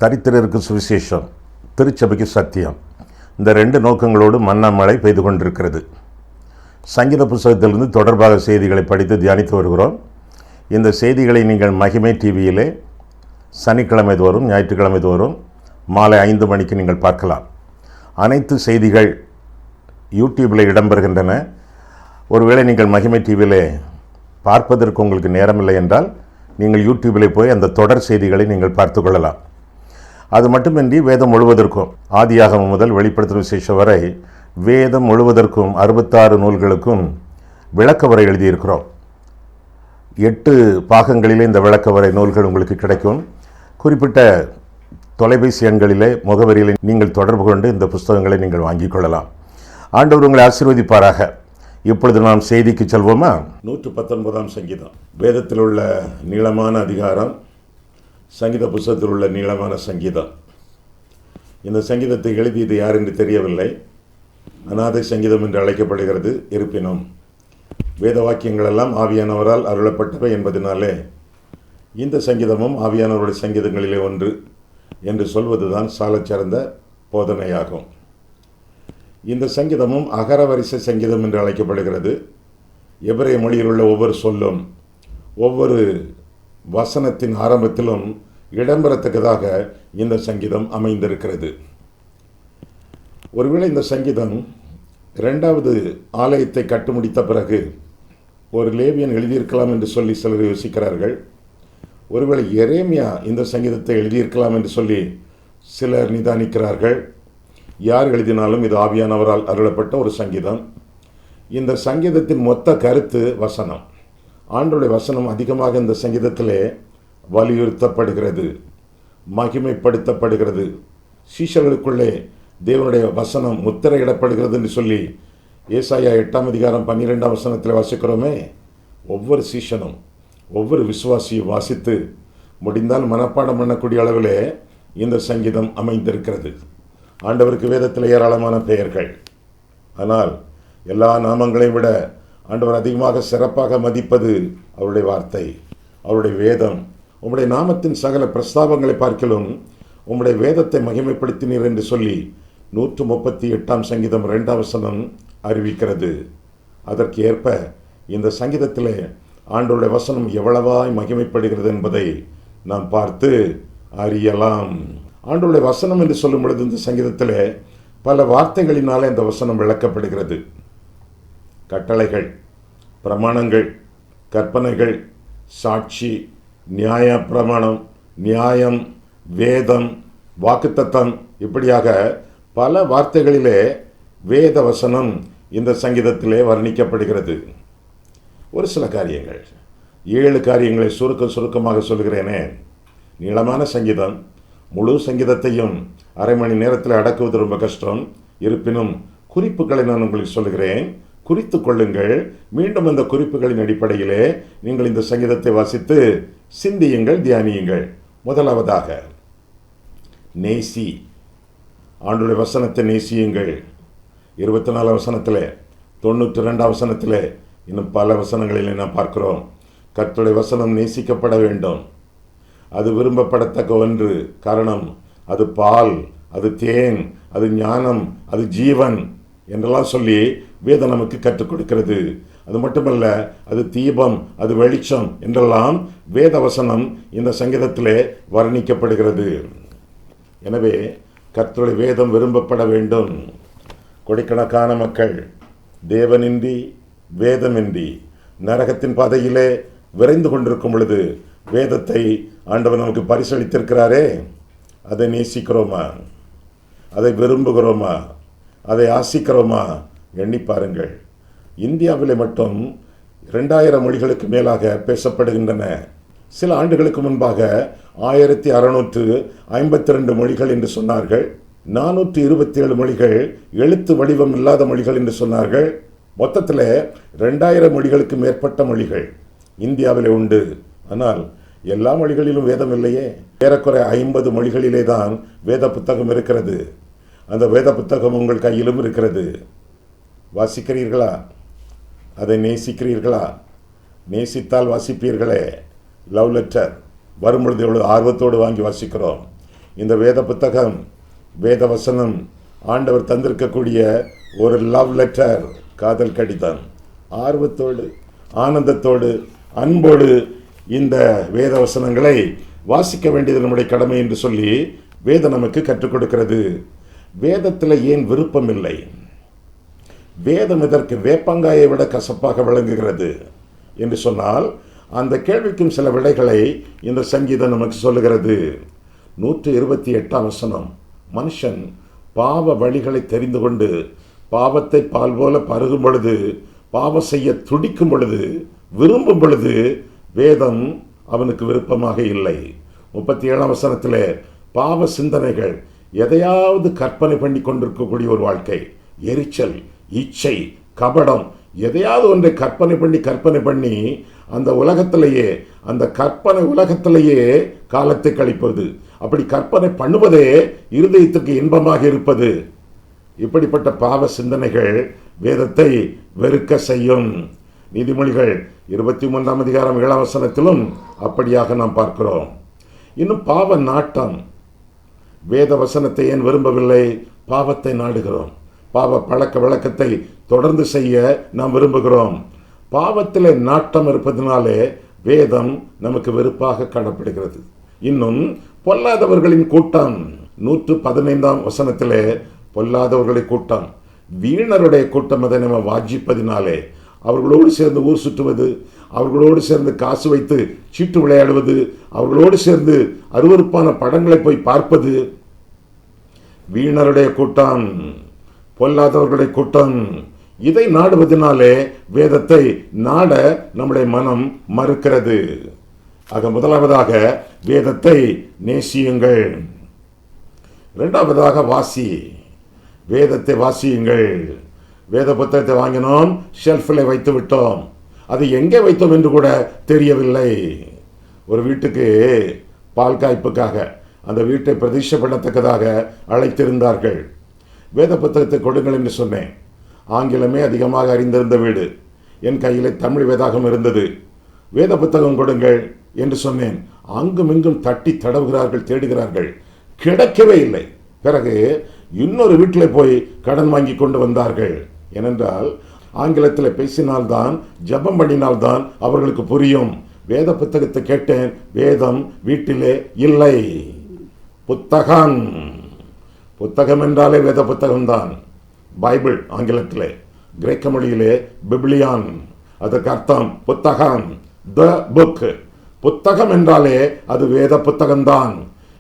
தரித்திரருக்கு சுவிசேஷம், திருச்சபைக்கு சத்தியம், இந்த ரெண்டு நோக்கங்களோடு மன்னாமழை பெய்து கொண்டிருக்கிறது. சங்கீத புத்தகத்திலிருந்து தொடர்பாக செய்திகளை படித்து தியானித்து வருகிறோம். இந்த செய்திகளை நீங்கள் மகிமை டிவியிலே சனிக்கிழமை தோறும் ஞாயிற்றுக்கிழமை தோறும் மாலை 5 மணிக்கு நீங்கள் பார்க்கலாம். அனைத்து செய்திகள் யூடியூப்பில் இடம்பெறுகின்றன. ஒருவேளை நீங்கள் மகிமை டிவியிலே பார்ப்பதற்கு உங்களுக்கு நேரமில்லை என்றால் நீங்கள் யூடியூபிலே போய் அந்த தொடர் செய்திகளை நீங்கள் பார்த்து கொள்ளலாம். அது மட்டுமின்றி வேதம் முழுவதற்கும், ஆதியாகமம் முதல் வெளிப்படுத்தும் விசேஷம் வரை வேதம் முழுவதற்கும் 66 நூல்களுக்கும் விளக்கவரை எழுதியிருக்கிறோம். 8 பாகங்களிலே இந்த விளக்கவரை நூல்கள் உங்களுக்கு கிடைக்கும். குறிப்பிட்ட தொலைபேசி எண்களிலே முகவரியில் நீங்கள் தொடர்பு கொண்டு இந்த புஸ்தகங்களை நீங்கள் வாங்கிக் கொள்ளலாம். ஆண்டவர் உங்களை ஆசீர்வதிப்பாராக. இப்பொழுது நாம் செய்திக்கு செல்வோமா? 119ஆம் சங்கீதம், வேதத்தில் உள்ள நீளமான அதிகாரம், சங்கீத புஸ்தகத்தில் உள்ள நீளமான சங்கீதம். இந்த சங்கீதத்தை எழுதியது யார் என்று தெரியவில்லை. அநாதை சங்கீதம் என்று அழைக்கப்படுகிறது. இருப்பினும் வேத வாக்கியங்கள் எல்லாம் ஆவியானவரால் அருளப்பட்டவை என்பதனாலே இந்த சங்கீதமும் ஆவியானவருடைய சங்கீதங்களிலே ஒன்று என்று சொல்வதுதான் சாலச்சிறந்த போதனையாகும். இந்த சங்கீதமும் அகரவரிசை சங்கீதம் என்று அழைக்கப்படுகிறது. எபிரேய மொழியில் உள்ள ஒவ்வொரு சொல்லும் ஒவ்வொரு வசனத்தின் ஆரம்பத்திலும் இடம்பெறத்தக்கதாக இந்த சங்கீதம் அமைந்திருக்கிறது. ஒருவேளை இந்த சங்கீதம் 2வது ஆலயத்தை கட்டு முடித்த பிறகு ஒரு லேவியன் எழுதியிருக்கலாம் என்று சொல்லி சிலர் யோசிக்கிறார்கள். ஒருவேளை எரேமியா இந்த சங்கீதத்தை எழுதியிருக்கலாம் என்று சொல்லி சிலர் நிதானிக்கிறார்கள். யார் எழுதினாலும் இது ஆவியானவரால் அருளப்பட்ட ஒரு சங்கீதம். இந்த சங்கீதத்தின் மொத்த கருத்து வசனம். ஆண்டவருடைய வசனம் அதிகமாக இந்த சங்கீதத்திலே வலியுறுத்தப்படுகிறது, மகிமைப்படுத்தப்படுகிறது. சீஷர்களுக்குள்ளே தேவனுடைய வசனம் முத்திரையிடப்படுகிறது என்று சொல்லி ஏசாயா 8ஆம் அதிகாரம் 12ஆம் வசனத்தில் வாசிக்கிறோமே. ஒவ்வொரு சீஷனும் ஒவ்வொரு விசுவாசியும் வாசித்து முடிந்தால் மனப்பாடம் பண்ணக்கூடிய அளவிலே இந்த சங்கீதம் அமைந்திருக்கிறது. ஆண்டவருக்கு வேதத்தில் ஏராளமான பெயர்கள். ஆனால் எல்லா நாமங்களையும் விட ஆண்டவர் அதிகமாக சிறப்பாக மதிப்பது அவருடைய வார்த்தை, அவருடைய வேதம். உம்முடைய நாமத்தின் சகல பிரஸ்தாபங்களை பார்க்கிலும் உம்முடைய வேதத்தை மகிமைப்படுத்தினீர் என்று சொல்லி 138ஆம் சங்கீதம் 2ஆம் வசனம் அறிவிக்கிறது. அதற்கு ஏற்ப இந்த சங்கீதத்திலே ஆண்டவருடைய வசனம் எவ்வளவாய் மகிமைப்படுகிறது என்பதை நாம் பார்த்து அறியலாம். ஆண்டவருடைய வசனம் என்று சொல்லும் பொழுது இந்த சங்கீதத்திலே பல வார்த்தைகளினாலே இந்த வசனம் விளக்கப்படுகிறது. கட்டளைகள், பிரமாணங்கள், கற்பனைகள், சாட்சி, நியாய பிரமாணம், நியாயம், வேதம், வாக்குத்தத்தம், இப்படியாக பல வார்த்தைகளிலே வேத வசனம் இந்த சங்கீதத்திலே வர்ணிக்கப்படுகிறது. ஒரு சில காரியங்கள், 7 காரியங்களை சுருக்கமாக சொல்கிறேனே. நீளமான சங்கீதம். முழு சங்கீதத்தையும் அரை மணி நேரத்தில் அடக்குவது ரொம்ப கஷ்டம். இருப்பினும் குறிப்புகளை நான் உங்களுக்கு சொல்கிறேன், குறித்து கொள்ளுங்கள். மீண்டும் அந்த குறிப்புகளின் அடிப்படையிலே நீங்கள் இந்த சங்கீதத்தை வாசித்து சிந்தியுங்கள், தியானியுங்கள். முதலாவதாக நேசி, ஆண்டவருடைய வசனத்தை நேசியுங்கள். 24ஆம் வசனத்திலே, 92ஆம் வசனத்திலே, இன்னும் பல வசனங்களிலே நாம் பார்க்கிறோம். கர்த்தருடைய வசனம் நேசிக்கப்பட வேண்டும். அது விரும்பப்படத்தக்க ஒன்று. காரணம், அது பால், அது தேன், அது ஞானம், அது ஜீவன் என்றெல்லாம் சொல்லி வேதம் நமக்கு கற்றுக் கொடுக்கிறது. அது மட்டுமல்ல, அது தீபம், அது வெளிச்சம் என்றெல்லாம் வேத வசனம் இந்த சங்கீதத்திலே வர்ணிக்கப்படுகிறது. எனவே கர்த்தருடைய வேதம் விரும்பப்பட வேண்டும். கோடிக்கணக்கான மக்கள் தேவனின்றி வேதமின்றி நரகத்தின் பாதையிலே விரைந்து கொண்டிருக்கும் பொழுது வேதத்தை ஆண்டவர் நமக்கு பரிசளித்திருக்கிறாரே. அதை நேசிக்கிறோமா? அதை விரும்புகிறோமா? அதை ஆசிக்கிறோமா? எண்ணி பாருங்கள். இந்தியாவிலே மட்டும் 2000 மொழிகளுக்கு மேலாக பேசப்படுகின்றன. சில ஆண்டுகளுக்கு முன்பாக 1652 மொழிகள் என்று சொன்னார்கள். 427 மொழிகள் எழுத்து வடிவம் இல்லாத மொழிகள் என்று சொன்னார்கள். மொத்தத்தில் 2000 மொழிகளுக்கு மேற்பட்ட மொழிகள் இந்தியாவிலே உண்டு. ஆனால் எல்லா மொழிகளிலும் வேதம் இல்லையே. ஏறக்குறை 50 மொழிகளிலே தான் வேத புத்தகம் இருக்கிறது. அந்த வேத புத்தகம் உங்கள் கையிலும் இருக்கிறது. வாசிக்கிறீர்களா? அதை நேசிக்கிறீர்களா? நேசித்தால் வாசிப்பீர்களே. லவ் லெட்டர் வரும்பொழுது எவ்வளவு ஆர்வத்தோடு வாங்கி வாசிக்கிறோம். இந்த வேத புத்தகம், வேத வசனம் ஆண்டவர் தந்திருக்கக்கூடிய ஒரு லவ் லெட்டர், காதல் கடிதம். ஆர்வத்தோடு, ஆனந்தத்தோடு, அன்போடு இந்த வேத வசனங்களை வாசிக்க வேண்டியது நம்முடைய கடமை என்று சொல்லி வேதம் நமக்கு கற்றுக் கொடுக்கிறது. வேதத்தில் ஏன் விருப்பம் இல்லை? வேதம் இதற்கு வேப்பங்காயை விட கசப்பாக விளங்குகிறது என்று சொன்னால், அந்த கேள்விக்கும் சில விடைகளை இந்த சங்கீதம் நமக்கு சொல்லுகிறது. 128ஆம் வசனம், மனுஷன் பாவ வழிகளை தெரிந்து கொண்டு பாவத்தை பால் போல பருகும் பொழுது, பாவம் செய்ய துடிக்கும் பொழுது, விரும்பும் பொழுது வேதம் அவனுக்கு விருப்பமாக இல்லை. 37ஆம் வசனத்தில் பாவ சிந்தனைகள், எதையாவது கற்பனை பண்ணி கொண்டிருக்கக்கூடிய ஒரு வாழ்க்கை, எரிச்சல், இச்சை, கபடம், எதையாவது ஒன்றை கற்பனை பண்ணி அந்த உலகத்திலேயே, அந்த கற்பனை உலகத்திலேயே காலத்தை கழிப்பது, அப்படி கற்பனை பண்ணுவதே இருதயத்துக்கு இன்பமாக இருப்பது. இப்படிப்பட்ட பாவ சிந்தனைகள் வேதத்தை வெறுக்க செய்யும். நீதிமொழிகள் 23ஆம் அதிகாரம் 7ஆம் வசனத்திலும் அப்படியாக நாம் பார்க்கிறோம். இன்னும் பாவ நாட்டம். வேத வசனத்தை ஏன் விரும்பவில்லை? பாவத்தை நாடுகிறோம். பாவ பழக்க வழக்கத்தை தொடர்ந்து செய்ய நாம் விரும்புகிறோம். பாவத்திலே நாட்டம் இருப்பதனாலே வேதம் நமக்கு வெறுப்பாக காணப்படுகிறது. இன்னும் பொல்லாதவர்களின் கூட்டம். 115ஆம் வசனத்திலே பொல்லாதவர்களின் கூட்டம், வீணருடைய கூட்டம், அதை நம்ம வாஞ்சிப்பதினாலே அவர்களோடு சேர்ந்து ஊர் சுற்றுவது, அவர்களோடு சேர்ந்து காசு வைத்து சீட்டு விளையாடுவது, அவர்களோடு சேர்ந்து அருவருப்பான படங்களை போய் பார்ப்பது, வீணருடைய கூட்டம், பொல்லாதவர்களுடைய கூட்டம், இதை நாடுவதனாலே வேதத்தை நாட நம்முடைய மனம் மறுக்கிறது. ஆக முதலாவதாக வேதத்தை நேசியுங்கள். இரண்டாவதாக வாசி, வேதத்தை வாசியுங்கள். வேத புத்தகத்தை வாங்கினோம், ஷெல்ஃபில் வைத்து விட்டோம், அது எங்கே வைத்தோம் என்று கூட தெரியவில்லை. ஒரு வீட்டுக்கு பால் காய்ப்புக்காக அந்த வீட்டை பிரதிஷ்டை பண்ணத்தக்கதாக அழைத்திருந்தார்கள். வேத புத்தகத்தை கொடுங்கள் என்று சொன்னேன். ஆங்கிலமே அதிகமாக அறிந்திருந்த வீடு, என் கையில் தமிழ் வேதாகம் இருந்தது. வேத புத்தகம் கொடுங்கள் என்று சொன்னேன். அங்கும் இங்கும் தட்டி தடவுகிறார்கள், தேடுகிறார்கள், கிடைக்கவே இல்லை. பிறகு இன்னொரு வீட்டில் போய் கடன் வாங்கி கொண்டு வந்தார்கள். ஏனென்றால் ஆங்கிலத்தில் பேசினால்தான், ஜபம் பண்ணினால்தான் அவர்களுக்கு புரியும். வேத புத்தகத்தை கேட்டேன், வேதம் வீட்டிலே இல்லை. புத்தகம், புத்தகம் என்றாலே வேத புத்தகம்தான். பைபிள் ஆங்கிலத்திலே, கிரேக்க மொழியிலே பிப்ளியான், அதற்கு அர்த்தம் புத்தகம், த புக். புத்தகம் என்றாலே அது வேத புத்தகம்தான்.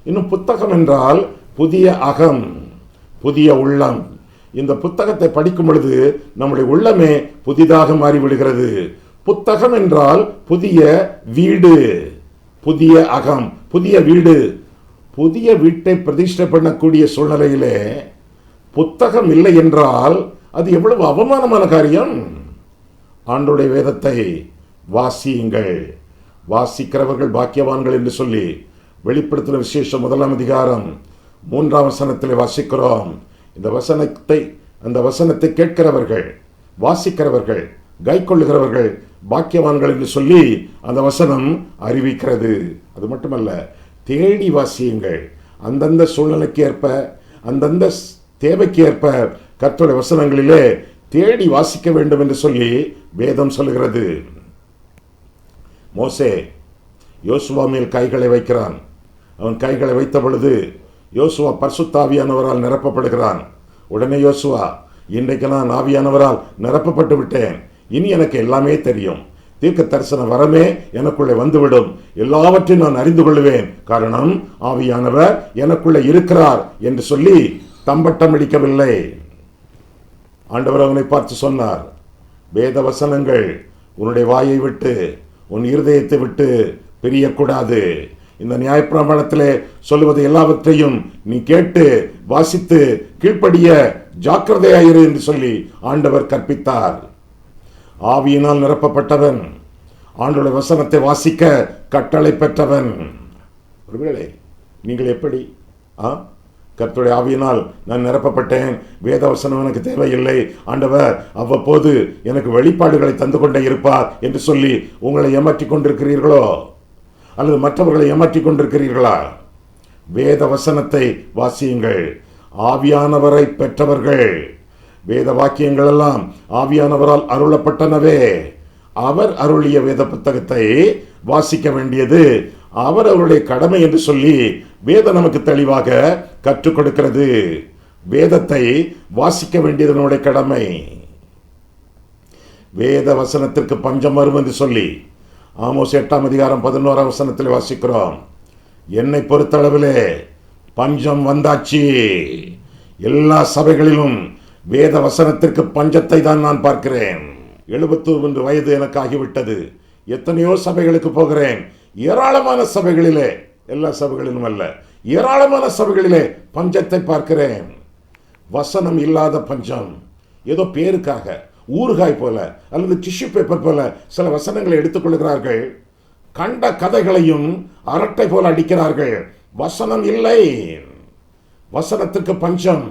இன்னும் புத்தகம் என்றால் புதிய அகம், புதிய உள்ளம். இந்த புத்தகத்தை படிக்கும் பொழுது நம்முடைய உள்ளமே புதிதாக மாறிவிடுகிறது. புத்தகம் என்றால் புதிய வீடு, புதிய அகம், புதிய வீடு. புதிய வீட்டை பிரதிஷ்டை பண்ணக்கூடிய சூழ்நிலையிலே புத்தகம் இல்லை என்றால் அது எவ்வளவு அவமானமான காரியம். ஆண்டவருடைய வேதத்தை வாசியுங்கள். வாசிக்கிறவர்கள் பாக்கியவான்கள் என்று சொல்லி வெளிப்படுத்தின விசேஷம் 1ஆம் அதிகாரம் 3ஆம் வசனத்தில் வாசிக்கிறோம். இந்த வசனத்தை, அந்த வசனத்தை கேட்கிறவர்கள், வாசிக்கிறவர்கள், கைக்கொள்ளுகிறவர்கள் பாக்கியவான்கள் என்று சொல்லி அந்த வசனம் அறிவிக்கிறது. அது மட்டுமல்ல, தேடி வாசியுங்கள். அந்தந்த சூழ்நிலைக்கு ஏற்ப, அந்தந்த தேவைக்கு ஏற்ப கர்த்தருடைய வசனங்களிலே தேடி வாசிக்க வேண்டும் என்று சொல்லி வேதம் சொல்லுகிறது. மோசே யோசுவா மேல் கைகளை வைக்கிறான். அவன் கைகளை வைத்த பொழுது யோசுவா பரிசுத்த ஆவியானவரால் நிரப்பப்படுகிறான். உடனே யோசுவா, இன்றைக்கு நான் ஆவியானவரால் நிரப்பப்பட்டு விட்டேன், இனி எனக்கு எல்லாமே தெரியும், தீர்க்க தரிசன வரமே எனக்குள்ளே வந்துவிடும், எல்லாவற்றையும் நான் அறிந்து கொள்வேன், காரணம் ஆவியானவர் எனக்குள்ளே இருக்கிறார் என்று சொல்லி தம்பட்டம் அடிக்கவில்லை. ஆண்டவர் அவனை பார்த்து சொன்னார், வேத வசனங்கள் உன்னுடைய வாயை விட்டு, உன் இருதயத்தை விட்டு பிரியக்கூடாது. இந்த நியாயப்பிரமாணத்திலே சொல்லுவது எல்லாவற்றையும் நீ கேட்டு வாசித்து கீழ்ப்படிய ஜாக்கிரதையாயிரு என்று சொல்லி ஆண்டவர் கற்பித்தார். ஆவியினால் நிரப்பப்பட்டவன், ஆண்டவருடைய வசனத்தை வாசிக்க கட்டளை பெற்றவன். ஒருவேளை நீங்கள் எப்படி கர்த்தருடைய ஆவியினால் நான் நிரப்பப்பட்டேன், வேத வசனம் எனக்கு தேவையில்லை, ஆண்டவர் அவ்வப்போது எனக்கு வெளிப்பாடுகளை தந்து கொண்டே இருப்பார் என்று சொல்லி உங்களை ஏமாற்றிக் கொண்டிருக்கிறீர்களோ? அல்லது மற்றவர்களை ஏமாற்றிக் கொண்டிருக்கிறீர்களா? வேத வசனத்தை வாசியுங்கள். ஆவியானவரை பெற்றவர்கள், வேத வாக்கியங்கள் எல்லாம் ஆவியானவரால் அருளப்பட்டனவே. அவர் அருளிய வேத புத்தகத்தை வாசிக்க வேண்டியது அவருடைய கடமை என்று சொல்லி வேதம் நமக்கு தெளிவாக கற்றுக் கொடுக்கிறது. வேதத்தை வாசிக்க வேண்டியது நம்முடைய கடமை. வேத வசனத்திற்கு பஞ்சம் வரும் என்று சொல்லி ஆமோஸ் 8ஆம் அதிகாரம் 11ஆம் வசனத்தில் வாசிக்கிறோம். என்னை பொறுத்தளவிலே பஞ்சம் வந்தாச்சு. எல்லா சபைகளிலும் வேத வசனத்திற்கு பஞ்சத்தை தான் நான் பார்க்கிறேன். 71 வயது எனக்கு ஆகிவிட்டது. எத்தனையோ சபைகளுக்கு போகிறேன். ஏராளமான சபைகளிலே, எல்லா சபைகளிலும் அல்ல, ஏராளமான சபைகளிலே பஞ்சத்தை பார்க்கிறேன். வசனம் இல்லாத பஞ்சம். ஏதோ பேருக்காக ஊறுகாய் போல அல்லது டிஷ்யூ பேப்பர் போல சில வசனங்களை எடுத்துக்கொள்கிறார்கள். கண்ட கதைகளையும் அரட்டை போல அடிக்கிறார்கள். வசனம் இல்லை, வசனத்துக்கு பஞ்சம்.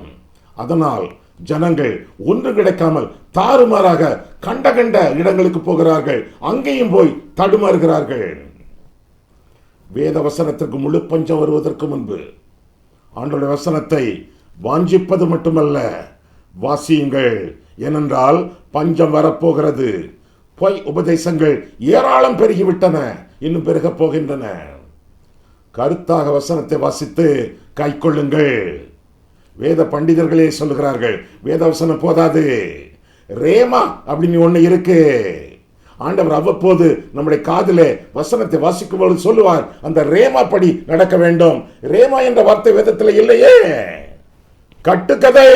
அதனால் ஜனங்கள் ஒன்று கிடைக்காமல் தாறுமாறாக கண்ட கண்ட இடங்களுக்கு போகிறார்கள். அங்கேயும் போய் தடுமாறுகிறார்கள். வேத வசனத்திற்கு முழு பஞ்சம் வருவதற்கு முன்பு ஆண்டவருடைய வசனத்தை வாஞ்சிப்பது மட்டுமல்ல, வாசியுங்கள். ஏனென்றால் பஞ்சம் வரப்போகிறது. பொய் உபதேசங்கள் ஏராளம் பெருகிவிட்டன, இன்னும் பெருக போகின்றன. கருத்தாக வசனத்தை வாசித்து கை கொள்ளுங்கள். வேத பண்டிதர்களே சொல்லுகிறார்கள், வேத வசனம் போதாது, ரேமா அப்படின்னு ஒண்ணு இருக்கு. ஆண்டவர் அவ்வப்போது நம்முடைய காதிலே வசனத்தை வாசிக்கும் பொழுது சொல்லுவார், அந்த ரேமா படி நடக்க வேண்டும். ரேமா என்ற வார்த்தை வேதத்தில் இல்லையே, கட்டுக்கதை.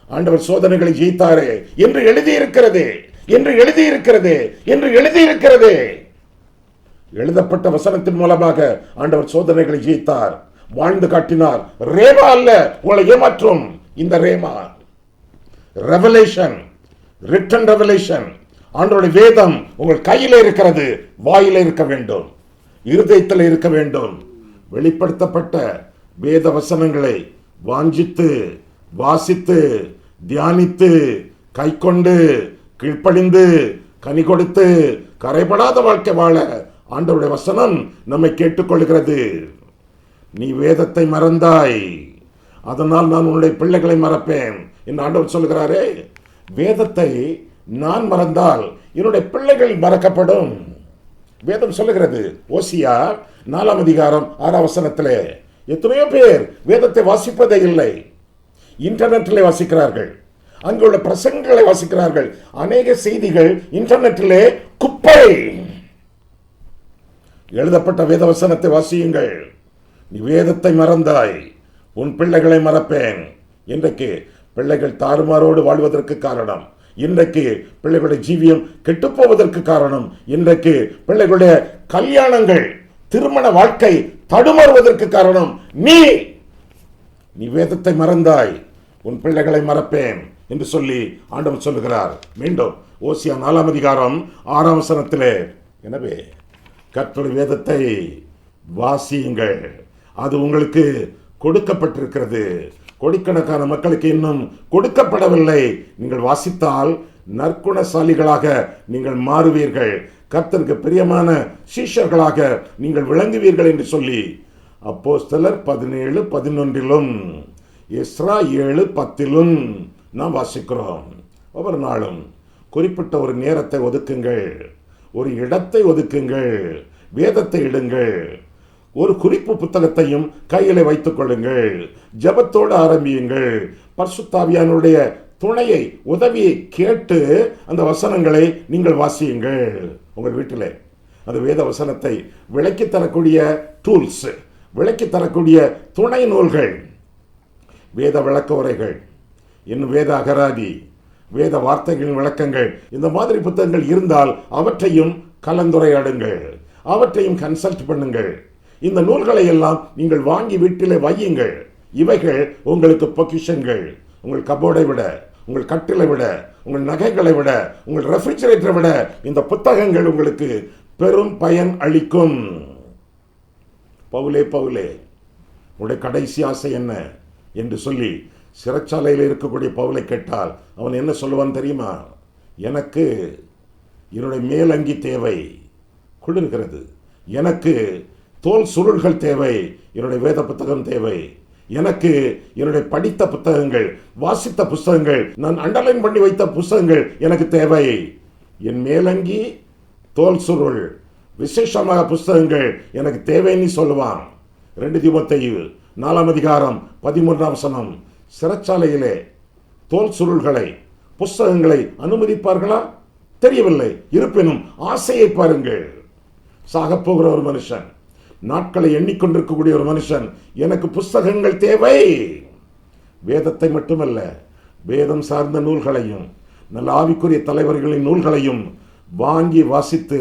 ஆண்டவர் சோதனைகளை ஜெயித்தாரே என்று எழுதியிருக்கிறது, என்று எழுதியிருக்கிறது, என்று எழுதியிருக்கிறது. எழுதப்பட்ட வசனத்தின் மூலமாக ஆண்டவர் சோதனைகளை ஜெயித்தார், வாழ்ந்து காட்டினார். ரேமா அல்ல உங்களை ஏமாற்றும். இந்த ரேமா ரெவலேஷன், ரிட்டன் ரெவலேஷன். ஆண்டவருடைய வேதம் உங்கள் கையில இருக்கிறது, வாயில இருக்க வேண்டும், இருதயத்தில் இருக்க வேண்டும். வெளிப்படுத்தப்பட்ட வேத வசனங்களை வாஞ்சித்து வாசித்து தியானித்து கை கொண்டு கீழ்ப்படிந்து கனி கொடுத்து கரைபடாத வாழ்க்கை வாழ ஆண்டவருடைய வசனம் நம்மை கேட்டுக்கொள்கிறது. நீ வேதத்தை மறந்தாய், அதனால் நான் உன்னுடைய பிள்ளைகளை மறப்பேன் என்று ஆண்டவர் சொல்கிறாரே. வேதத்தை நான் மறந்தால் என்னுடைய பிள்ளைகள் மறக்கப்படும். வேதம் சொல்லுகிறது. ஓசியா 4ஆம் அதிகாரம் 6ஆம் வசனத்திலே எத்தனையோ பேர் வேதத்தை வாசிப்பதே இல்லை. இன்டர்நெட்டிலே வாசிக்கிறார்கள், அங்குள்ள பிரசங்களை வாசிக்கிறார்கள். அநேக செய்திகள் இன்டர்நெட்டிலே குப்பை. எழுதப்பட்ட வேத வசனத்தை வாசியுங்கள். நீ வேதத்தை மறந்தாய், உன் பிள்ளைகளை மறப்பேன். இன்றைக்கு பிள்ளைகள் தாறுமாறோடு வாழ்வதற்கு காரணம், இன்றைக்கு பிள்ளைகளுடைய ஜீவியம் கெட்டுப்போவதற்கு காரணம், இன்றைக்கு பிள்ளைகளுடைய கல்யாணங்கள் திருமண வாழ்க்கை தடுமாறுவதற்கு காரணம் நீ வேதத்தை மறந்தாய், உன் பிள்ளைகளை மறப்பேன் என்று சொல்லி ஆண்டவர் சொல்லுகிறார். மீண்டும் ஓசியா 4ஆம் அதிகாரம் 6ஆம் வசனத்திலே, எனவே கர்த்தருடைய வேதத்தை வாசியுங்கள், அது உங்களுக்கு கொடுக்கப்பட்டிருக்கிறது. கோடிக்கணக்கான மக்களுக்கு இன்னும் கொடுக்கப்படவில்லை. நீங்கள் வாசித்தால் நற்குணசாலிகளாக நீங்கள் மாறுவீர்கள், கர்த்தருக்கு பிரியமான சீஷர்களாக நீங்கள் விளங்குவீர்கள் என்று சொல்லி அப்போஸ்தலர் 17:11 எஸ்ரா 7:10 நாம் வாசிக்கிறோம். ஒவ்வொரு நாளும் குறிப்பிட்ட ஒரு நேரத்தை ஒதுக்குங்கள், ஒரு இடத்தை ஒதுக்குங்கள், வேதத்தை இடுங்கள். ஒரு குறிப்பு புத்தகத்தையும் கையில வைத்துக் கொள்ளுங்கள். ஜெபத்தோடு ஆரம்பியுங்கள். பரிசுத்த ஆவியானவருடைய துணையை, உதவியை கேட்டு அந்த வசனங்களை நீங்கள் வாசியுங்கள். உங்கள் வீட்டிலே அந்த வேத வசனத்தை விளக்கி தரக்கூடிய டூல்ஸ், விளக்கி தரக்கூடிய துணை நூல்கள், வேத விளக்க உரைகள், இன்னும் வேத அகராதி, வேத வார்த்தைகளின் விளக்கங்கள், இந்த மாதிரி புத்தகங்கள் இருந்தால் அவற்றையும் கலந்துரையாடுங்கள், அவற்றையும் கன்சல்ட் பண்ணுங்கள். இந்த நூல்களை எல்லாம் நீங்கள் வாங்கி வீட்டிலே வையுங்கள். இவைகள் உங்களுக்கு பொக்கிஷன்கள். உங்கள் கபோர்டை விட, உங்கள் கட்டிலை விட, உங்கள் நகைகளை விட, உங்கள் ரெஃப்ரிஜரேட்டரை விட இந்த புத்தகங்கள் உங்களுக்கு பெரும் பயன் அளிக்கும். பவுலே பவுலே, உன்னுடைய கடைசி ஆசை என்ன என்று சொல்லி சிறைச்சாலையில் இருக்கக்கூடிய பவுலை கேட்டால் அவன் என்ன சொல்லுவான் தெரியுமா? எனக்கு என்னுடைய மேலங்கி தேவை, குளிர்கிறது, எனக்கு தோல் சுருள்கள் தேவை, என்னுடைய வேத புத்தகம் தேவை. எனக்கு என்னுடைய படித்த புத்தகங்கள், வாசித்த புஸ்தகங்கள், நான் அண்டர்லைன் பண்ணி வைத்த புஸ்தகங்கள் எனக்கு தேவை. என் மேலங்கி தோல் சுருள், விசேஷமாக புஸ்தகங்கள் எனக்கு தேவைன்னு சொல்லுவான். 2 தீமோத்தேயு 4 அதிகாரம் 13 சிறைச்சாலையிலே தோல் சுருள்களை, புஸ்தகங்களை அனுமதிப்பார்களா? தெரியவில்லை. இருப்பினும் ஆசையை பாருங்கள். சாகப்போகிற ஒரு மனுஷன், நாட்களை எண்ணிக்கொண்டிருக்கக்கூடிய ஒரு மனுஷன், எனக்கு புஸ்தகங்கள் தேவை. வேதத்தை மட்டுமல்ல, வேதம் சார்ந்த நூல்களையும், நல்ல ஆவிக்குரிய தலைவர்களின் நூல்களையும் வாங்கி வாசித்து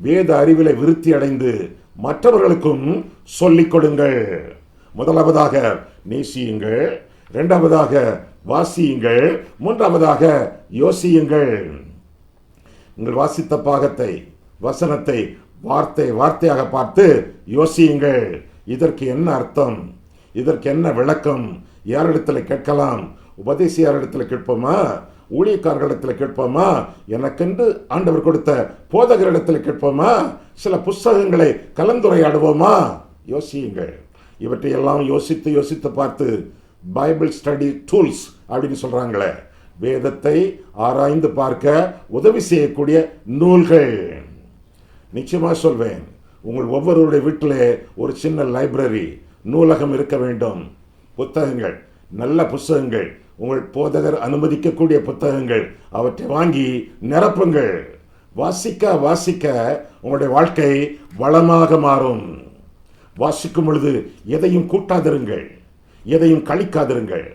வேத அறிவிலை விருத்தி அடைந்து மற்றவர்களுக்கும் சொல்லிக் கொடுங்கள். முதலாவதாக நேசியுங்கள், இரண்டாவதாக வாசியுங்கள், மூன்றாவதாக யோசியுங்கள். உங்கள் வாசித்த பாகத்தை, வசனத்தை வார்த்தையாக பார்த்து யோசியுங்கள். இதற்கு என்ன அர்த்தம், இதற்கு என்ன விளக்கம்? யாரிடத்தில் கேட்கலாம்? உபதேசியாரிடத்தில் கேட்போமா? ஊழியக்காரர்களிடத்தில் கேட்போமா? எனக்கென்று ஆண்டவர் கொடுத்த போதகரிடத்தில் கேட்போமா? சில புஸ்தகங்களை கலந்துரையாடுவோமா? யோசியுங்கள். இவற்றையெல்லாம் யோசித்து பார்த்து பைபிள் ஸ்டடி டூல்ஸ் அப்படின்னு சொல்றாங்களே, வேதத்தை ஆராய்ந்து பார்க்க உதவி செய்யக்கூடிய நூல்கள். நிச்சயமா சொல்வேன், உங்கள் ஒவ்வொருவருடைய வீட்டிலே ஒரு சின்ன லைப்ரரி, நூலகம் இருக்க வேண்டும். புத்தகங்கள், நல்ல புத்தகங்கள், உங்கள் போதகர் அனுமதிக்கக்கூடிய புத்தகங்கள், அவற்றை வாங்கி நிரப்புங்கள். வாசிக்க வாசிக்க உங்களுடைய வாழ்க்கை வளமாக மாறும். வாசிக்கும் பொழுது எதையும் கூட்டாதிருங்கள், எதையும் கழிக்காதிருங்கள்.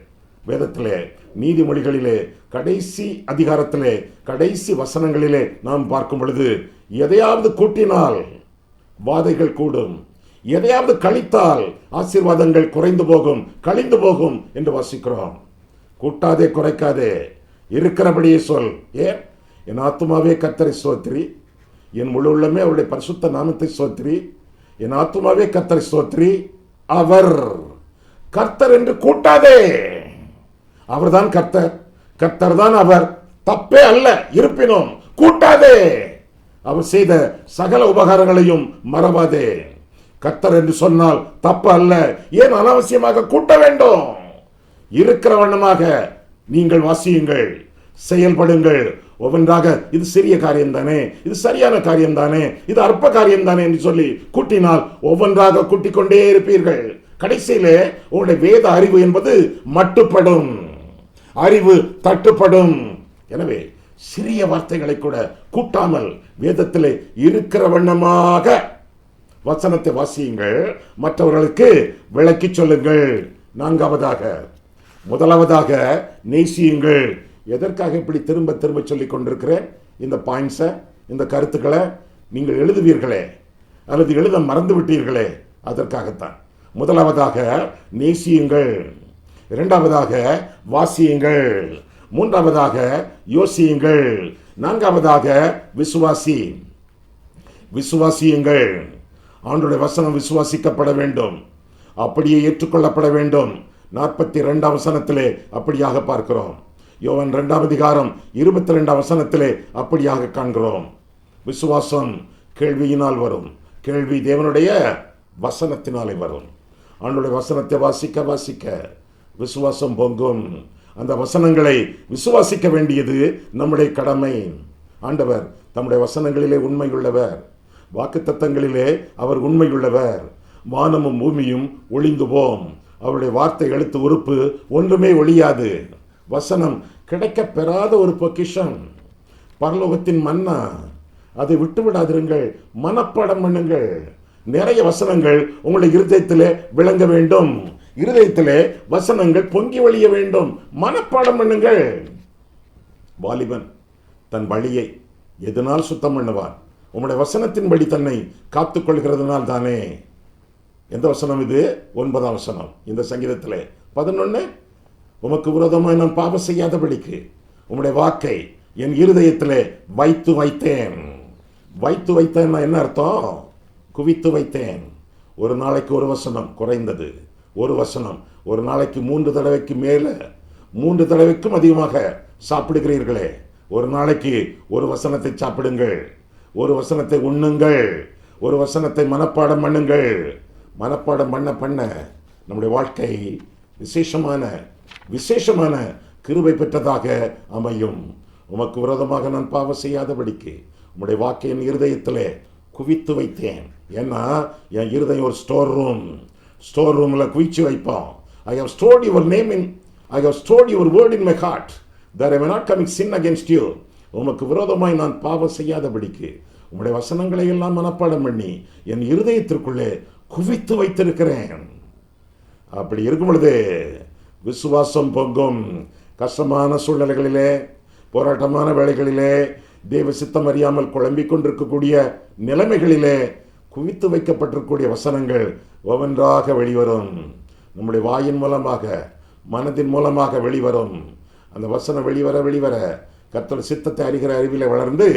வேதத்திலே, நீதிமொழிகளிலே, கடைசி அதிகாரத்திலே, கடைசி வசனங்களிலே நாம் பார்க்கும் பொழுது, எதையாவது கூட்டினால் வாதைகள் கூடும், எதையாவது கழித்தால் ஆசீர்வாதங்கள் குறைந்து போகும், கழிந்து போகும் என்று வாசிக்கிறோம். கூட்டாதே, குறைக்காதே, இருக்கிறபடியே சொல். ஏன்? என் ஆத்துமாவே கர்த்தரை ஸ்தோத்திரி, என் முழு உள்ளமே அவருடைய பரிசுத்த நாமத்தை ஸ்தோத்திரி. என் ஆத்துமாவே கர்த்தரை ஸ்தோத்திரி, அவர் கர்த்தர் என்று கூட்டாதே. அவர்தான் கர்த்தர், கர்த்தர் தான் அவர், தப்பே அல்ல. இருப்பினும் கூட்டாதே. அவர் செய்த சகல உபகாரங்களையும் மறவாதே. கர்த்தர் என்று சொன்னால் தப்பு அல்ல. ஏன் அனாவசியமாக கூட்ட வேண்டும்? இருக்கிற வண்ணமாக நீங்கள் வாசியுங்கள், செயல்படுங்கள். ஒவ்வொன்றாக இது சிறிய காரியம் தானே, இது சரியான காரியம் தானே, இது அற்ப காரியம் தானே என்று சொல்லி கூட்டினால் ஒவ்வொன்றாக கூட்டிக் கொண்டே இருப்பீர்கள். கடைசியிலே உங்களுடைய வேத அறிவு என்பது மட்டுப்படும், அறிவு தட்டுப்படும். எனவே சிறிய வார்த்தைகளை கூட கூட்டாமல் வேதத்திலே இருக்கிற வண்ணமாக வசனத்தை வாசியுங்கள், மற்றவர்களுக்கு விளக்கி சொல்லுங்கள். முதலாவதாக நேசியுங்கள். எதற்காக இப்படி திரும்ப திரும்ப சொல்லிக் கொண்டிருக்கிறேன்? இந்த பாயிண்ட்ஸை, இந்த கருத்துக்களை நீங்கள் எழுதுவீர்களே அல்லது எழுத மறந்து விட்டீர்களே, அதற்காகத்தான். முதலாவதாக நேசியுங்கள், இரண்டாவதாக வாசியுங்கள், மூன்றாவதாக யோசியுங்கள், நான்காவதாக விசுவாசியுங்கள். ஆண்டவருடைய வசனம் விசுவாசிக்கப்பட வேண்டும், அப்படியே ஏற்றுக்கொள்ளப்பட வேண்டும். 42 வசனத்திலே அப்படியாக பார்க்கிறோம். யோவான் 2 அதிகாரம் 22 வசனத்திலே அப்படியாக காண்கிறோம். விசுவாசம் கேள்வியினால் வரும், கேள்வி தேவனுடைய வசனத்தினாலே வரும். ஆண்டவருடைய வசனத்தை வாசிக்க வாசிக்க விசுவாசம் பொங்கும். அந்த வசனங்களை விசுவாசிக்க வேண்டியது நம்முடைய கடமை. ஆண்டவர் தம்முடைய வசனங்களிலே உண்மையுள்ளவர், வாக்குத்தத்தங்களிலே அவர் உண்மையுள்ளவர். வானமும் பூமியும் ஒளிந்து போம், அவருடைய வார்த்தை எழுத்து உறுப்பு ஒன்றுமே ஒழியாது. வசனம் கிடைக்க பெறாத ஒரு பொக்கிஷம், பரலோகத்தின் மன்னா. அதை விட்டுவிடாதிருங்கள், மனப்பாடம் பண்ணுங்கள். நிறைய வசனங்கள் உங்களுடைய இருதயத்திலே விளங்க வேண்டும், இருதயத்திலே வசனங்கள் பொங்கி வழிய வேண்டும். மனப்பாடம் பண்ணுங்கள். வாலிபன் தன் வழியை எதனால் சுத்தம் பண்ணுவான்? உங்களுடைய வசனத்தின்படி தன்னை காத்துக் கொள்கிறதுனால் தானே. எந்த வசனம் இது? 9ஆம் வசனம் இந்த சங்கீதத்திலே. 11, உமக்கு விரோதமாக நான் பாவம் செய்யாதபடிக்கு உம்முடைய வாக்கை என் இருதயத்திலே வைத்து வைத்தேன். வைத்து வைத்தேன்னா என்ன அர்த்தம்? குவித்து வைத்தேன். ஒரு நாளைக்கு ஒரு வசனம், குறைந்தது ஒரு வசனம். ஒரு நாளைக்கு 3 தடவைக்கு மேலே, 3 தடவைக்கும் அதிகமாக சாப்பிடுகிறீர்களே, ஒரு நாளைக்கு ஒரு வசனத்தை சாப்பிடுங்கள், ஒரு வசனத்தை உண்ணுங்கள். ஒரு வசனத்தை மனப்பாடம் பண்ணுங்கள். மனப்பாடம் பண்ண நம்முடைய வாழ்க்கை விசேஷமான கிருபை பெற்றதாக அமையும். உமக்கு விரோதமாக நான் பாவம் செய்யாதபடிக்கு உம்முடைய வாக்கை என் இருதயத்திலே குவித்து வைத்தேன். ஏன்னா என் இருதயம் ஒரு ஸ்டோர் ரூமில் குவிச்சு வைப்போம். I have stored your word in my heart that I may not commit sin against you. உமக்கு விரோதமாய் நான் பாவம் செய்யாதபடிக்கு உம்முடைய வசனங்களை எல்லாம் மனப்பாடம் பண்ணி என் இருதயத்திற்குள்ளே குவித்து வைத்திருக்கிறேன். அப்படி இருக்கும் பொழுது விசுவாசம் பொங்கும். கஷ்டமான சூழ்நிலைகளிலே, போராட்டமான வேளைகளிலே, தேவ சித்தம் அறியாமல் குழம்பிக் கொண்டிருக்கக்கூடிய நிலைமைகளிலே குவித்து வைக்கப்பட்டிருக்கக்கூடிய வசனங்கள் ஒவ்வொன்றாக வெளிவரும். நம்முடைய வாயின் மூலமாக, மனதின் மூலமாக வெளிவரும். அந்த வசனம் வெளிவர கர்த்தருடைய சித்தத்தை அறிகிற அறிவிலே வளர்ந்து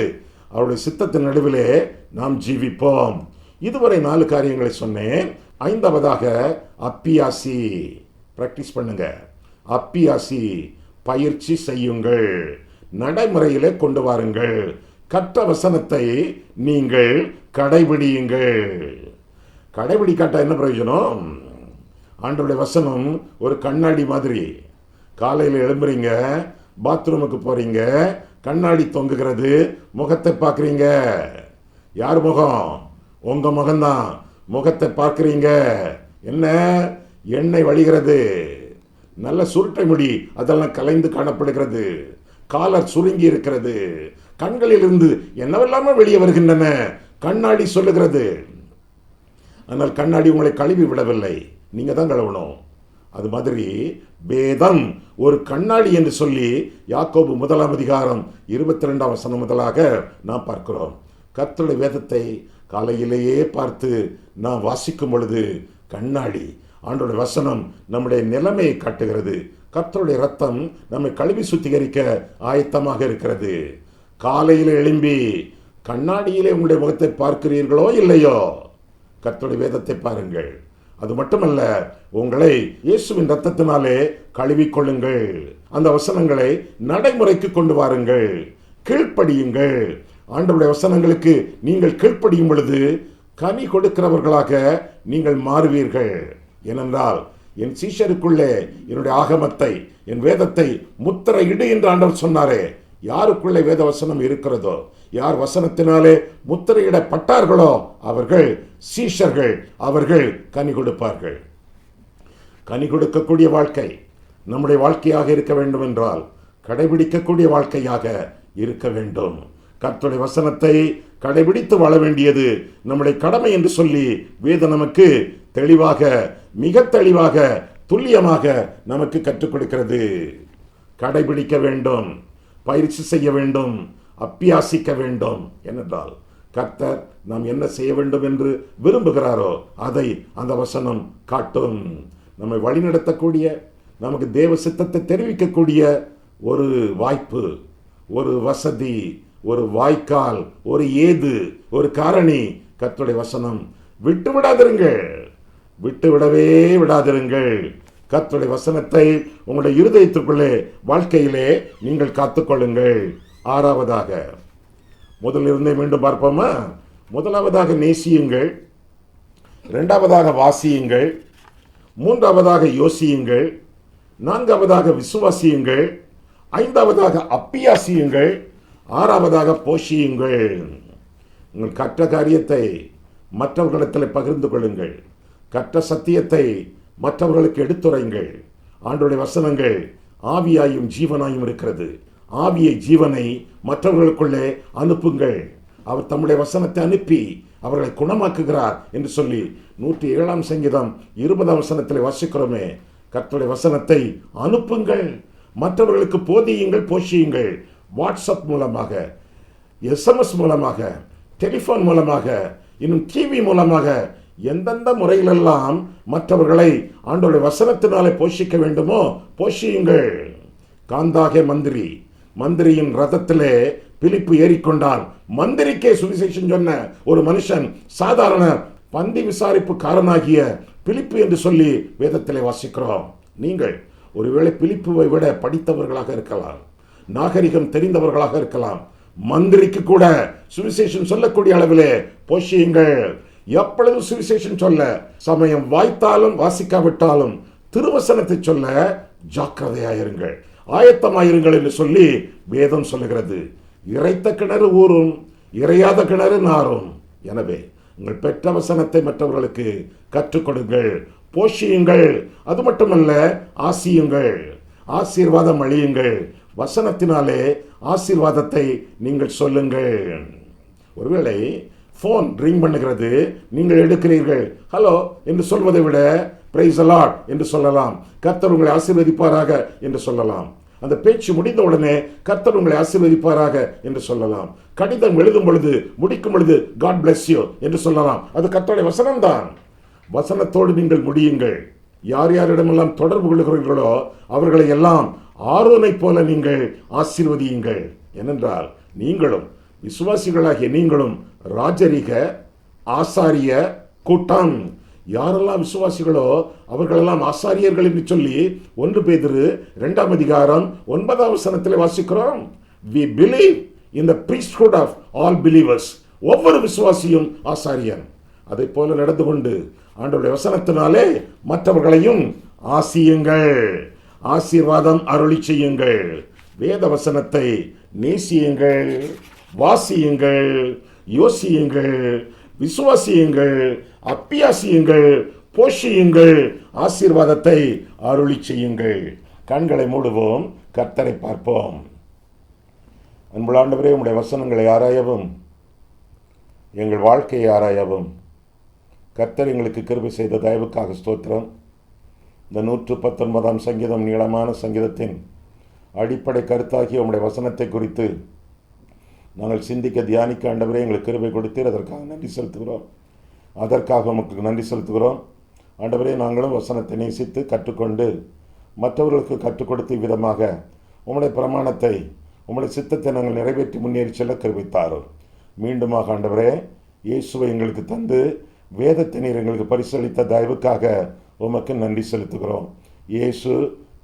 அவருடைய சித்தத்தின் நடுவிலே நாம் ஜீவிப்போம். இதுவரை 4 காரியங்களை சொன்னேன். 5வதாக அப்பியாசி. பிராக்டிஸ் பண்ணுங்க. அப்பியாசி, பயிற்சி செய்யுங்கள், நடைமுறையிலே கொண்டு வாருங்கள். கற்ற வசனத்தை நீங்கள் கடைபிடியுங்கள். கடைபிடிக்காட்டா என்ன பிரயோஜனம்? ஆண்டவருடைய வசனம் ஒரு கண்ணாடி மாதிரி. காலையில் எழும்புறீங்க, பாத்ரூமுக்கு போறீங்க, கண்ணாடி தொங்குகிறது, முகத்தை பார்க்குறீங்க. யார் முகம்? உங்க முகம்தான். முகத்தை பார்க்குறீங்க, என்ன எண்ணெய் வழிகிறது, நல்ல சுருட்டை முடி அதெல்லாம் கலைந்து காணப்படுகிறது, காலர் சுருங்கி இருக்கிறது, கண்களிலிருந்து என்னவெல்லாம வெளியே வருகின்றன கண்ணாடி சொல்லுகிறது. ஆனால் கண்ணாடி உங்களை கழுவி விடவில்லை, நீங்க தான் கழுவணும். அது மாதிரி வேதம் ஒரு கண்ணாடி என்று சொல்லி யாக்கோபு 1 அதிகாரம் 22 முதலாக நாம் பார்க்கிறோம். கர்த்தருடைய வேதத்தை காலையிலேயே பார்த்து நாம் வாசிக்கும் பொழுது கண்ணாடி, ஆண்டவருடைய வசனம் நம்முடைய நிலைமையை காட்டுகிறது. கர்த்தருடைய ரத்தம் நம்மை கழுவி சுத்திகரிக்க ஆயத்தமாக இருக்கிறது. காலையில் எழும்பி கண்ணாடியிலே உங்களுடைய முகத்தை பார்க்கிறீர்களோ இல்லையோ, கர்த்தருடைய வேதத்தை பாருங்கள். அது மட்டுமல்ல, உங்களை இயேசுவின் ரத்தத்தினாலே கழுவிக்கொள்ளுங்கள். அந்த வசனங்களை நடைமுறைக்கு கொண்டு வாருங்கள், கீழ்ப்படியுங்கள். ஆண்டவருடைய வசனங்களுக்கு நீங்கள் கீழ்ப்படியும் பொழுது கனி கொடுக்கிறவர்களாக நீங்கள் மாறுவீர்கள். ஏனென்றால் என் சீஷருக்குள்ளே என்னுடைய ஆகமத்தை, என் வேதத்தை முத்திரையிடு என்று ஆண்டவர் சொன்னாரே. யாருக்குள்ளே வேத வசனம் இருக்கிறதோ, யார் வசனத்தினாலே முத்திரையிடப்பட்டார்களோ அவர்கள் சீஷர்கள், அவர்கள் கனி கொடுப்பார்கள். கனி கொடுக்கக்கூடிய வாழ்க்கை நம்முடைய வாழ்க்கையாக இருக்க வேண்டும் என்றால் கடைபிடிக்கக்கூடிய வாழ்க்கையாக இருக்க வேண்டும். கர்த்தருடைய வசனத்தை கடைபிடித்து வாழ வேண்டியது நம்முடைய கடமை என்று சொல்லி வேதம் நமக்கு தெளிவாக, மிக தெளிவாக, துல்லியமாக நமக்கு கற்றுக் கொடுக்கிறது. கடைபிடிக்க வேண்டும், பயிற்சி செய்ய வேண்டும், அப்பியாசிக்க வேண்டும். ஏனென்றால் கர்த்தர் நாம் என்ன செய்ய வேண்டும் என்று விரும்புகிறாரோ அதை அந்த வசனம் காட்டும். நம்மை வழிநடத்தக்கூடிய, நமக்கு தேவ சித்தத்தை தெரிவிக்கக்கூடிய ஒரு வாய்ப்பு, ஒரு வசதி, ஒரு வாய்க்கால், ஒரு ஏது, ஒரு காரணி கர்த்தருடைய வசனம். விட்டுவிடவே விடாதிருங்கள். கர்த்தருடைய வசனத்தை உங்களுடைய இருதயத்திற்குள்ளே, வாழ்க்கையிலே நீங்கள் காத்துக்கொள்ளுங்கள். 6வதாக, முதலிருந்தே மீண்டும் பார்ப்போமா? 1வதாக நேசியுங்கள், 2வதாக வாசியுங்கள், 3வதாக யோசியுங்கள், 4வதாக விசுவாசியுங்கள், 5வதாக அப்பியாசியுங்கள், 6வதாக போஷியுங்கள். உங்கள் கற்ற காரியத்தை மற்றவர்களிடத்தில் பகிர்ந்து கொள்ளுங்கள். கற்ற சத்தியத்தை மற்றவர்களுக்கு எடுத்துரைங்கள். ஆண்டவருடைய வசனங்கள் ஆவியாயும் ஜீவனாயும் இருக்கிறது. ஆவியை, ஜீவனை மற்றவர்களுக்குள்ளே அனுப்புங்கள். அவர் தம்முடைய வசனத்தை அனுப்பி அவர்களை குணமாக்குகிறார் என்று சொல்லி 107 சங்கீதம் 20 வசனத்தில் வாசிக்கிறோமே. கர்த்தருடைய வசனத்தை அனுப்புங்கள், மற்றவர்களுக்கு போதியுங்கள், போஷியுங்கள். வாட்ஸ்அப் மூலமாக, SMS மூலமாக, டெலிஃபோன் மூலமாக, இன்னும் டிவி மூலமாக, எந்தெந்த முறையிலெல்லாம் மற்றவர்களை ஆண்டவருடைய வசனத்தினாலே போஷிக்க வேண்டுமோ போஷியுங்கள். காந்தாகே மந்திரியின் ரதத்திலே பிலிப்பு ஏறிக்கொண்டான். மந்திரிக்கே சுவிசேஷம் சொன்ன ஒரு மனுஷன், சாதாரண பந்தி விசாரிப்புக்காரனாகிய பிலிப்பு என்று சொல்லி வேதத்திலே வாசிக்கிறோம். நீங்கள் ஒருவேளை பிலிப்புவை விட படித்தவர்களாக இருக்கலாம், நாகரிகம் தெரிந்தவர்களாக இருக்கலாம், மந்திரிக்கு கூட சுவிசேஷம் சொல்லக்கூடிய அளவிலே போஷியுங்கள். எப்பொழுது சுவிசேஷம் சொல்ல சமயம் வாய்த்தாலும் வாசிக்காவிட்டாலும் திருவசனத்தை சொல்ல ஜாக்கிரதையாயிருங்கள், ஆயத்தமாயிருங்கள் என்று சொல்லி வேதம் சொல்லுகிறது. இறைத்த கிணறு ஊறும், இறையாத கிணறு நாறும். எனவே உங்கள் பெற்ற வசனத்தை மற்றவர்களுக்கு கற்றுக் கொடுங்கள், போஷியுங்கள். அது மட்டுமல்ல, ஆசியுங்கள், ஆசீர்வாதம் அழியுங்கள். வசனத்தினாலே ஆசீர்வாதத்தை நீங்கள் சொல்லுங்கள். ஒருவேளை போன் ரிங் பண்ணுகிறது, நீங்கள் எடுக்கிறீர்கள், ஹலோ என்று சொல்வதை விட பிரைஸ் தி லார்ட் என்று சொல்லலாம். கர்த்தர் உங்களை ஆசீர்வதிப்பாராக என்று சொல்லலாம். அந்த பேச்சு முடிந்த உடனே கர்த்தர் உங்களை ஆசீர்வதிப்பாராக என்று சொல்லலாம். கடிதம் எழுதும் பொழுது முடிக்கும் பொழுது காட் பிளஸ் யூ என்று சொல்லலாம். அது கர்த்தருடைய வசனம்தான். வசனத்தோடு நீங்கள் முடியுங்கள். யார் யாரிடமெல்லாம் தொடர்பு கொள்கிறீர்களோ அவர்களை எல்லாம் ஆரோனை போல நீங்கள் ஆசீர்வதியுங்கள். ஏனென்றால் நீங்களும் விசுவாசிகளாகிய நீங்களும் ராஜரிக ஆசாரிய கூட்டம். யாரெல்லாம் விசுவாசிகளோ அவர்களெல்லாம் ஆசாரியர்கள் என்று சொல்லி 1 பேதுரு 2ஆம் அதிகாரம் 9ஆம் வசனத்தில் வாசிக்கிறோம். We believe in the priesthood of all believers. ஒவ்வொரு விசுவாசியும் ஆசாரியன். அதை போல நடந்து கொண்டு ஆண்டவருடைய வசனத்தினாலே மற்றவர்களையும் ஆசியுங்கள், ஆசீர்வாதம் அருளி செய்யுங்கள். வேத வசனத்தை நேசியுங்கள், வாசியுங்கள், யோசியுங்கள், விசுவாசியுங்கள், அப்பியாசியுங்கள், போஷியுங்கள், ஆசீர்வாதத்தை அருளி செய்யுங்கள். கண்களை மூடுவோம், கர்த்தரை பார்ப்போம். அன்புள்ள ஆண்டவரே, உம்முடைய வசனங்களை ஆராயவும், எங்கள் வாழ்க்கையை ஆராயவும் கர்த்தர் எங்களுக்கு கிருபை செய்த தயவுக்காக ஸ்தோத்திரம். இந்த 119ஆம் சங்கீதம் நீளமான சங்கீதத்தின் அடிப்படை கருத்தாகிய உம்முடைய வசனத்தை குறித்து நாங்கள் சிந்திக்க தியானிக்க ஆண்டவரே எங்களுக்கு கிருபை கொடுத்தீர். அதற்காக நன்றி செலுத்துகிறோம். அதற்காக உமக்கு நன்றி செலுத்துகிறோம். ஆண்டவரே, நாங்களும் வசனத்தை நேசித்து கற்றுக்கொண்டு மற்றவர்களுக்கு கற்றுக் கொடுத்த விதமாக உம்முடைய பிரமாணத்தை, உம்முடைய சித்தத்தை நாங்கள் நிறைவேற்றி முன்னேறி செல்ல கிருபை தாரும். மீண்டுமாக ஆண்டவரே, இயேசுவை எங்களுக்கு தந்து வேதத்தை நீர் எங்களுக்கு பரிசளித்த தயவுக்காக உமக்கு நன்றி செலுத்துகிறோம். இயேசு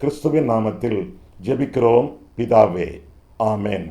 கிறிஸ்துவின் நாமத்தில் ஜெபிக்கிறோம் பிதாவே, ஆமென்.